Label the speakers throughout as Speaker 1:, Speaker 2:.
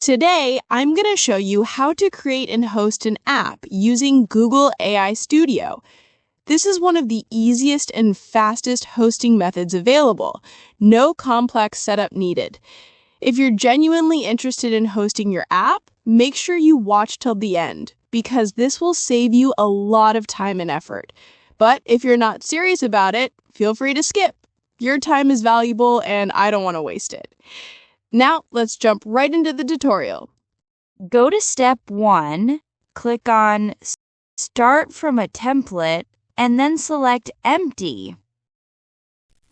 Speaker 1: Today, I'm going to show you how to create and host an app using Google AI Studio. This is one of the easiest and fastest hosting methods available. No complex setup needed. If you're genuinely interested in hosting your app, make sure you watch till the end, because this will save you a lot of time and effort. But if you're not serious about it, feel free to skip. Your time is valuable and I don't want to waste it. Now, let's jump right into the tutorial.
Speaker 2: Go to step 1, click on Start from a template, and then select Empty.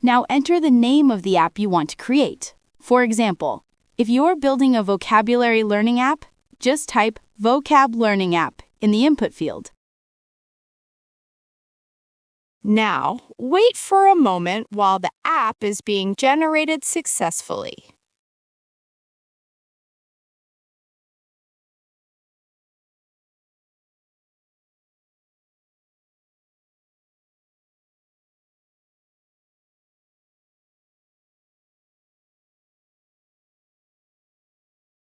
Speaker 2: Now enter the name of the app you want to create. For example, if you're building a vocabulary learning app, just type Vocab Learning App in the input field.
Speaker 3: Now, wait for a moment while the app is being generated successfully.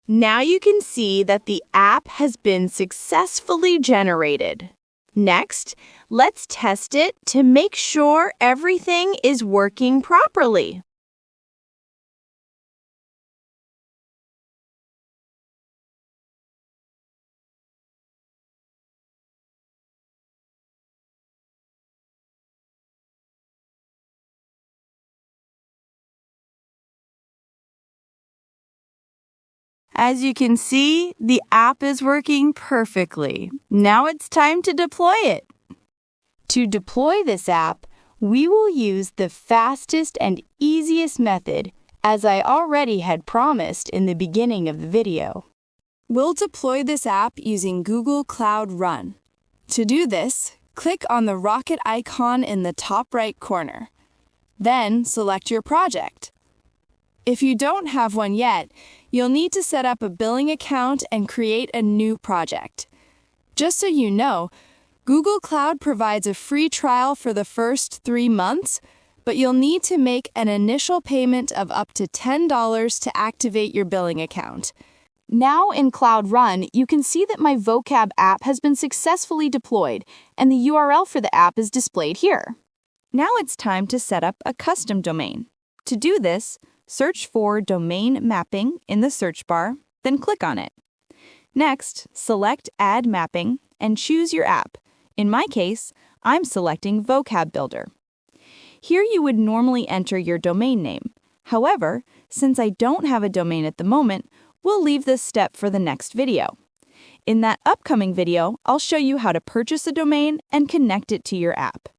Speaker 3: Now you can see that the app has been successfully generated. Next, let's test it to make sure everything is working properly. As you can see, the app is working perfectly. Now it's time to deploy it. To deploy this app, we will use the fastest and easiest method, as I already had promised in the beginning of the video. We'll deploy this app using Google Cloud Run. To do this, click on the rocket icon in the top right corner. Then select your project. If you don't have one yet, you'll need to set up a billing account and create a new project. Just so you know, Google Cloud provides a free trial for the first 3 months, but you'll need to make an initial payment of up to $10 to activate your billing account.
Speaker 2: Now in Cloud Run, you can see that my vocab app has been successfully deployed, and the URL for the app is displayed here. Now it's time to set up a custom domain. To do this, search for Domain Mapping in the search bar, then click on it. Next, select Add Mapping and choose your app. In my case, I'm selecting Vocab Builder. Here you would normally enter your domain name. However, since I don't have a domain at the moment, we'll leave this step for the next video. In that upcoming video, I'll show you how to purchase a domain and connect it to your app.